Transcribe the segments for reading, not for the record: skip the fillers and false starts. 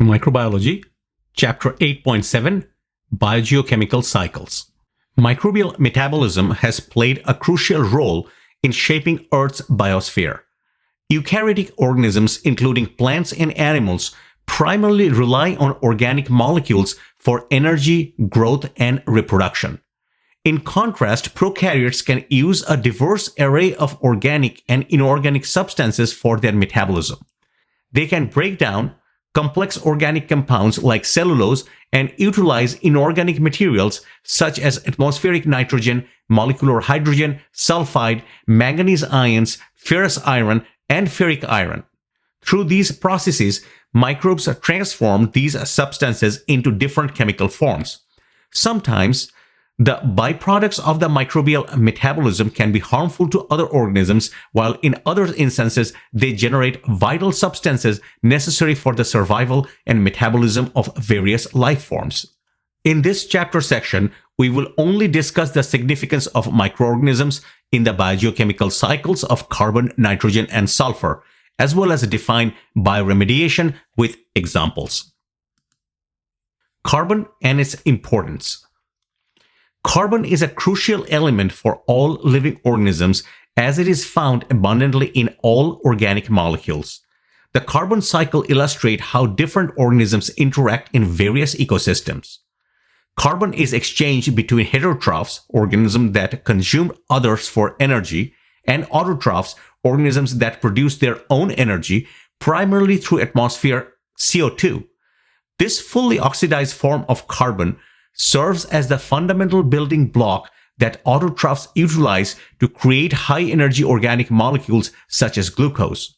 Microbiology Chapter 8.7 Biogeochemical Cycles. Microbial metabolism has played a crucial role in shaping Earth's biosphere. Eukaryotic organisms, including plants and animals, primarily rely on organic molecules for energy, growth, and reproduction. In contrast, prokaryotes can use a diverse array of organic and inorganic substances for their metabolism. They can break down complex organic compounds like cellulose and utilize inorganic materials such as atmospheric nitrogen, molecular hydrogen, sulfide, manganese ions, ferrous iron, and ferric iron. Through these processes, microbes transform these substances into different chemical forms. Sometimes, the byproducts of the microbial metabolism can be harmful to other organisms, while in other instances, they generate vital substances necessary for the survival and metabolism of various life forms. In this chapter section, we will only discuss the significance of microorganisms in the biogeochemical cycles of carbon, nitrogen, and sulfur, as well as define bioremediation with examples. Carbon and its importance. Carbon is a crucial element for all living organisms as it is found abundantly in all organic molecules. The carbon cycle illustrates how different organisms interact in various ecosystems. Carbon is exchanged between heterotrophs, organisms that consume others for energy, and autotrophs, organisms that produce their own energy, primarily through atmosphere CO2. This fully oxidized form of carbon serves as the fundamental building block that autotrophs utilize to create high-energy organic molecules such as glucose.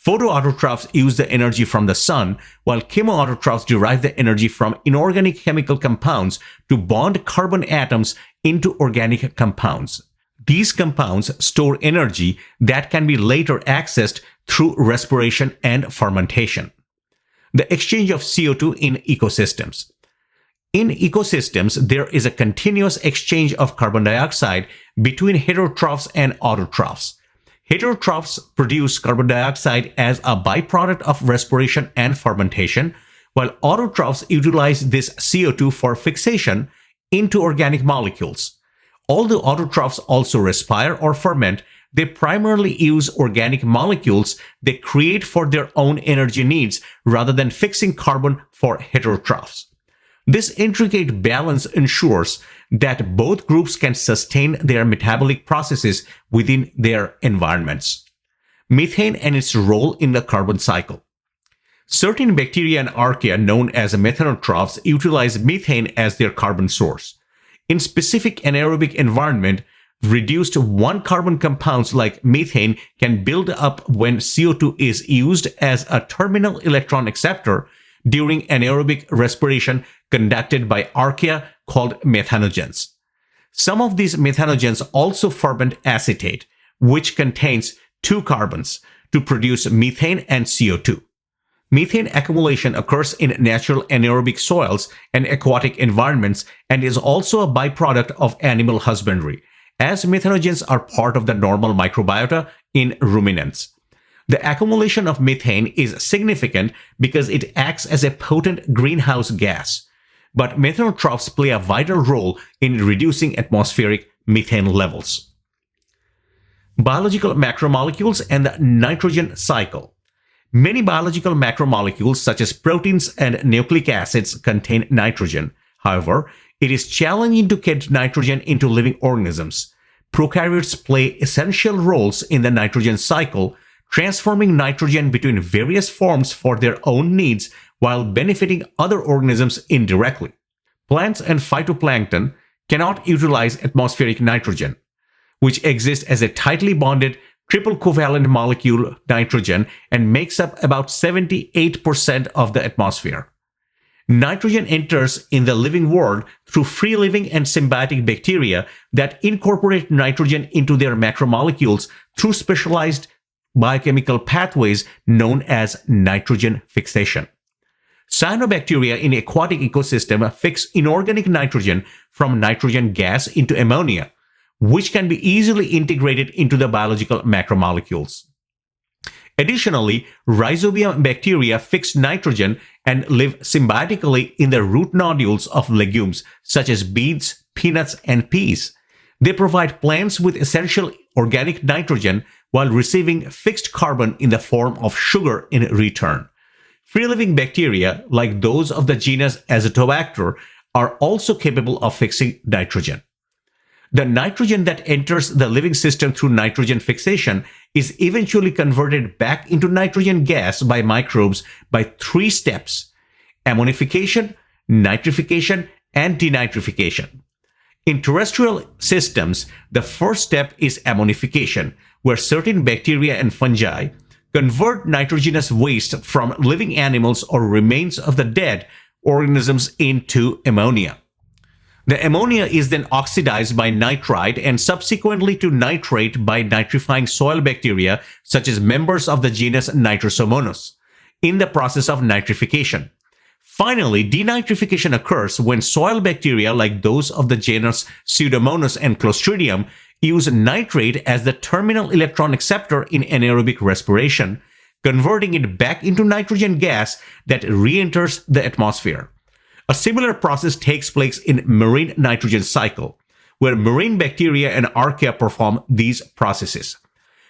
Photoautotrophs use the energy from the sun, while chemoautotrophs derive the energy from inorganic chemical compounds to bond carbon atoms into organic compounds. These compounds store energy that can be later accessed through respiration and fermentation. The exchange of CO2 in ecosystems. In ecosystems, there is a continuous exchange of carbon dioxide between heterotrophs and autotrophs. Heterotrophs produce carbon dioxide as a byproduct of respiration and fermentation, while autotrophs utilize this CO2 for fixation into organic molecules. Although autotrophs also respire or ferment, they primarily use organic molecules they create for their own energy needs rather than fixing carbon for heterotrophs. This intricate balance ensures that both groups can sustain their metabolic processes within their environments. Methane and its role in the carbon cycle. Certain bacteria and archaea known as methanotrophs utilize methane as their carbon source. In specific anaerobic environment, reduced one-carbon compounds like methane can build up when CO2 is used as a terminal electron acceptor during anaerobic respiration conducted by archaea called methanogens. Some of these methanogens also ferment acetate, which contains two carbons, to produce methane and CO2. Methane accumulation occurs in natural anaerobic soils and aquatic environments and is also a byproduct of animal husbandry, as methanogens are part of the normal microbiota in ruminants. The accumulation of methane is significant because it acts as a potent greenhouse gas, but methanotrophs play a vital role in reducing atmospheric methane levels. Biological macromolecules and the nitrogen cycle. Many biological macromolecules such as proteins and nucleic acids contain nitrogen. However, it is challenging to get nitrogen into living organisms. Prokaryotes play essential roles in the nitrogen cycle, transforming nitrogen between various forms for their own needs while benefiting other organisms indirectly. Plants and phytoplankton cannot utilize atmospheric nitrogen, which exists as a tightly bonded triple covalent molecule nitrogen and makes up about 78% of the atmosphere. Nitrogen enters in the living world through free-living and symbiotic bacteria that incorporate nitrogen into their macromolecules through specialized biochemical pathways known as nitrogen fixation. Cyanobacteria in aquatic ecosystem fix inorganic nitrogen from nitrogen gas into ammonia, which can be easily integrated into the biological macromolecules. Additionally, rhizobium bacteria fix nitrogen and live symbiotically in the root nodules of legumes such as beans, peanuts, and peas. They provide plants with essential organic nitrogen while receiving fixed carbon in the form of sugar in return. Free-living bacteria, like those of the genus Azotobacter, are also capable of fixing nitrogen. The nitrogen that enters the living system through nitrogen fixation is eventually converted back into nitrogen gas by microbes by three steps: ammonification, nitrification, and denitrification. In terrestrial systems, the first step is ammonification, where certain bacteria and fungi convert nitrogenous waste from living animals or remains of the dead organisms into ammonia. The ammonia is then oxidized by nitrite and subsequently to nitrate by nitrifying soil bacteria such as members of the genus Nitrosomonas in the process of nitrification. Finally, denitrification occurs when soil bacteria like those of the genus Pseudomonas and Clostridium use nitrate as the terminal electron acceptor in anaerobic respiration, converting it back into nitrogen gas that re-enters the atmosphere. A similar process takes place in marine nitrogen cycle, where marine bacteria and archaea perform these processes.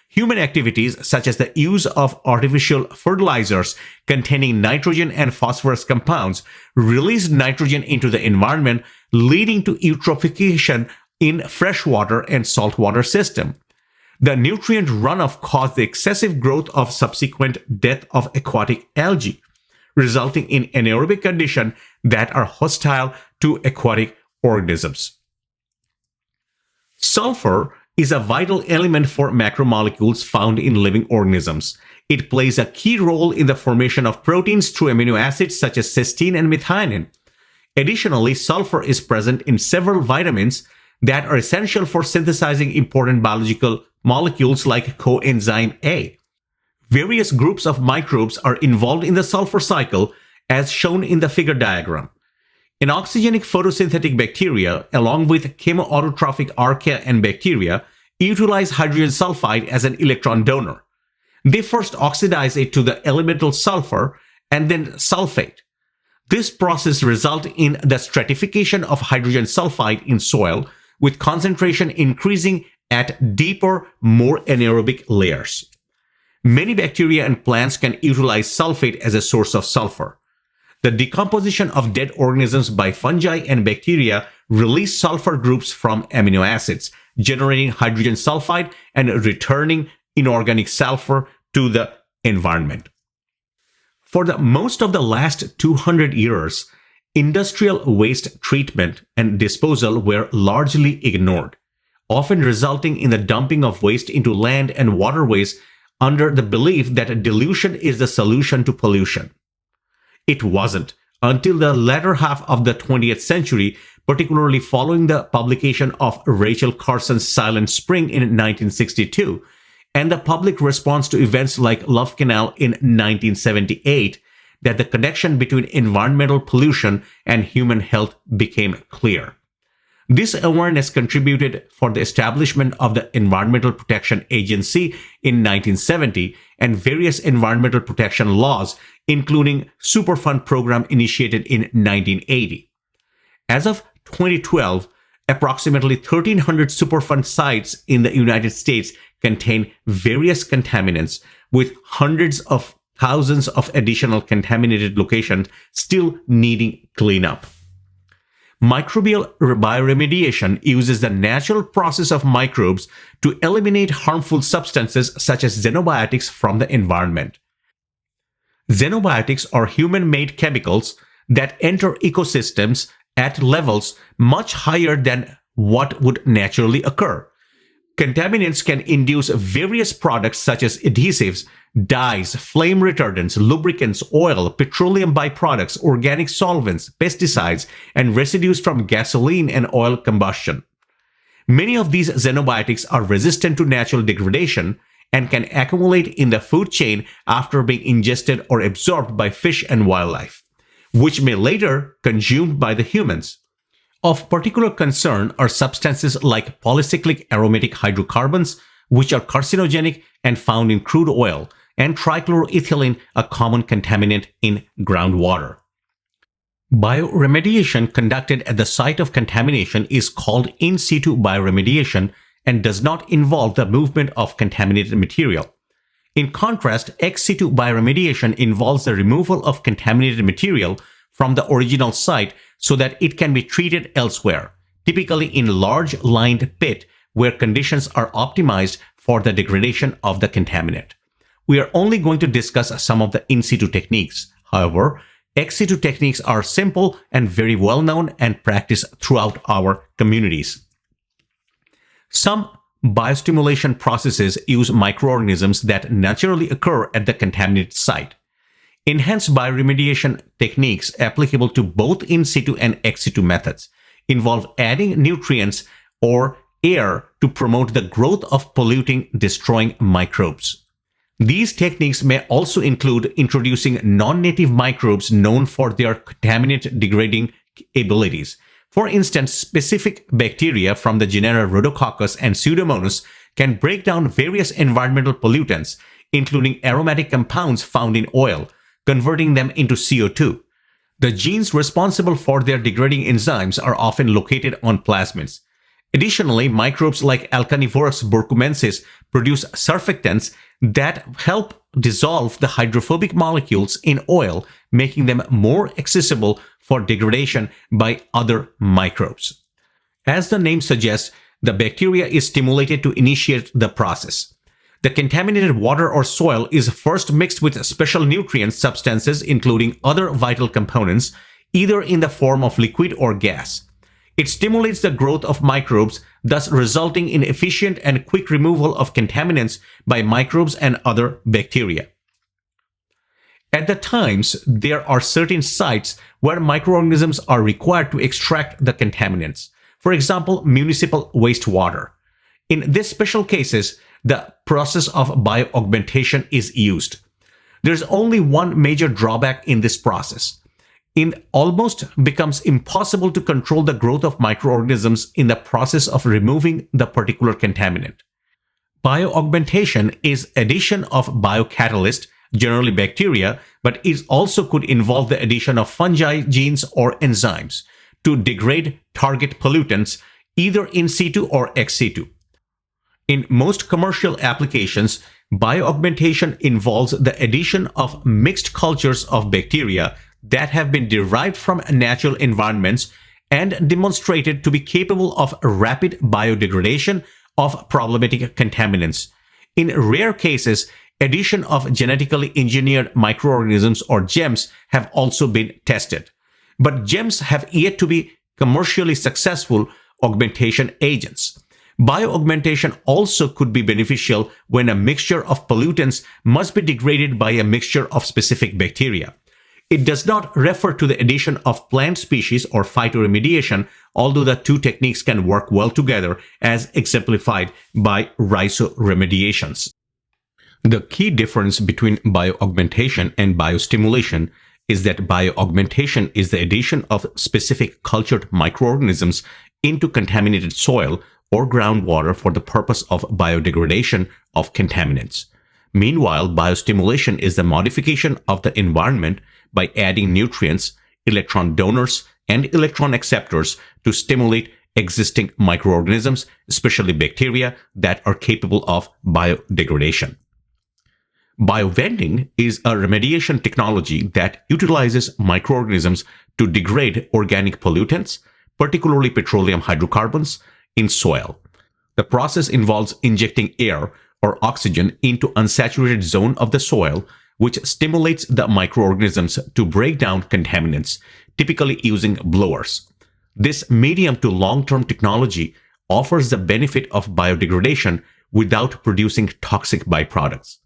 Human activities such as the use of artificial fertilizers containing nitrogen and phosphorus compounds release nitrogen into the environment, leading to eutrophication in freshwater and saltwater system. The nutrient runoff caused the excessive growth of subsequent death of aquatic algae, resulting in anaerobic conditions that are hostile to aquatic organisms. Sulfur is a vital element for macromolecules found in living organisms. It plays a key role in the formation of proteins through amino acids such as cysteine and methionine. Additionally, sulfur is present in several vitamins that are essential for synthesizing important biological molecules like coenzyme A. Various groups of microbes are involved in the sulfur cycle, as shown in the figure diagram. Anoxygenic photosynthetic bacteria, along with chemoautotrophic archaea and bacteria, utilize hydrogen sulfide as an electron donor. They first oxidize it to the elemental sulfur and then sulfate. This process results in the stratification of hydrogen sulfide in soil, with concentration increasing at deeper, more anaerobic layers. Many bacteria and plants can utilize sulfate as a source of sulfur. The decomposition of dead organisms by fungi and bacteria release sulfur groups from amino acids, generating hydrogen sulfide and returning inorganic sulfur to the environment. For the most of the last 200 years, industrial waste treatment and disposal were largely ignored, often resulting in the dumping of waste into land and waterways under the belief that dilution is the solution to pollution. It wasn't until the latter half of the 20th century, particularly following the publication of Rachel Carson's Silent Spring in 1962 and the public response to events like Love Canal in 1978, that the connection between environmental pollution and human health became clear. This awareness contributed for the establishment of the Environmental Protection Agency in 1970 and various environmental protection laws, including Superfund program initiated in 1980. As of 2012, approximately 1,300 Superfund sites in the United States contain various contaminants, with hundreds of thousands of additional contaminated locations still needing cleanup. Microbial bioremediation uses the natural process of microbes to eliminate harmful substances such as xenobiotics from the environment. Xenobiotics are human-made chemicals that enter ecosystems at levels much higher than what would naturally occur. Contaminants can induce various products such as adhesives, dyes, flame retardants, lubricants, oil, petroleum byproducts, organic solvents, pesticides, and residues from gasoline and oil combustion. Many of these xenobiotics are resistant to natural degradation and can accumulate in the food chain after being ingested or absorbed by fish and wildlife, which may later consumed by the humans. Of particular concern are substances like polycyclic aromatic hydrocarbons, which are carcinogenic and found in crude oil, and trichloroethylene, a common contaminant in groundwater. Bioremediation conducted at the site of contamination is called in situ bioremediation and does not involve the movement of contaminated material. In contrast, ex situ bioremediation involves the removal of contaminated material from the original site so that it can be treated elsewhere, typically in large lined pit where conditions are optimized for the degradation of the contaminant. We are only going to discuss some of the in situ techniques. However, ex situ techniques are simple and very well known and practiced throughout our communities. Some biostimulation processes use microorganisms that naturally occur at the contaminated site. Enhanced bioremediation techniques applicable to both in situ and ex situ methods involve adding nutrients or air to promote the growth of polluting, destroying microbes. These techniques may also include introducing non-native microbes known for their contaminant-degrading abilities. For instance, specific bacteria from the genera Rhodococcus and Pseudomonas can break down various environmental pollutants, including aromatic compounds found in oil, converting them into CO2. The genes responsible for their degrading enzymes are often located on plasmids. Additionally, microbes like Alcanivorous burkumensis produce surfactants that help dissolve the hydrophobic molecules in oil, making them more accessible for degradation by other microbes. As the name suggests, the bacteria is stimulated to initiate the process. The contaminated water or soil is first mixed with special nutrient substances, including other vital components, either in the form of liquid or gas. It stimulates the growth of microbes, thus resulting in efficient and quick removal of contaminants by microbes and other bacteria. At the times, there are certain sites where microorganisms are required to extract the contaminants. For example, municipal wastewater. In these special cases, the process of bioaugmentation is used. There's only one major drawback in this process. It almost becomes impossible to control the growth of microorganisms in the process of removing the particular contaminant. Bioaugmentation is addition of biocatalyst, generally bacteria, but it also could involve the addition of fungi, genes, or enzymes to degrade target pollutants either in situ or ex situ. In most commercial applications, bioaugmentation involves the addition of mixed cultures of bacteria that have been derived from natural environments and demonstrated to be capable of rapid biodegradation of problematic contaminants. In rare cases, addition of genetically engineered microorganisms or GEMs have also been tested. But GEMs have yet to be commercially successful augmentation agents. Bioaugmentation also could be beneficial when a mixture of pollutants must be degraded by a mixture of specific bacteria. It does not refer to the addition of plant species or phytoremediation, although the two techniques can work well together as exemplified by rhizoremediations. The key difference between bioaugmentation and biostimulation is that bioaugmentation is the addition of specific cultured microorganisms into contaminated soil or groundwater for the purpose of biodegradation of contaminants. Meanwhile, biostimulation is the modification of the environment by adding nutrients, electron donors, and electron acceptors to stimulate existing microorganisms, especially bacteria, that are capable of biodegradation. Bioventing is a remediation technology that utilizes microorganisms to degrade organic pollutants, particularly petroleum hydrocarbons, in soil. The process involves injecting air or oxygen into unsaturated zone of the soil, which stimulates the microorganisms to break down contaminants, typically using blowers. This medium to long-term technology offers the benefit of biodegradation without producing toxic byproducts.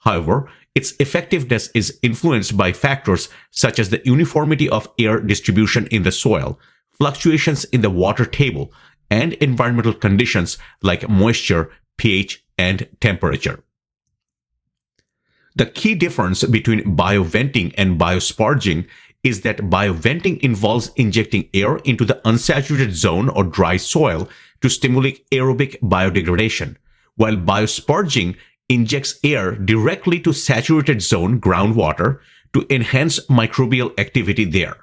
However, its effectiveness is influenced by factors such as the uniformity of air distribution in the soil, fluctuations in the water table, and environmental conditions like moisture, pH, and temperature. The key difference between bioventing and biosparging is that bioventing involves injecting air into the unsaturated zone or dry soil to stimulate aerobic biodegradation, while biosparging injects air directly to saturated zone groundwater to enhance microbial activity there.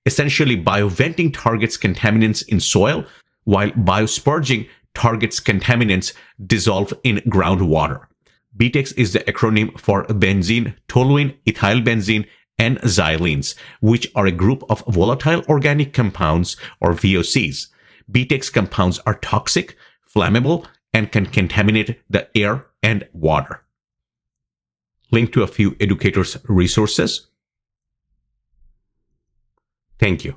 Essentially, bioventing targets contaminants in soil, while biosparging targets contaminants dissolved in groundwater. BTEX is the acronym for benzene, toluene, ethylbenzene, and xylenes, which are a group of volatile organic compounds, or VOCs. BTEX compounds are toxic, flammable, and can contaminate the air and water. Link to a few educators' resources. Thank you.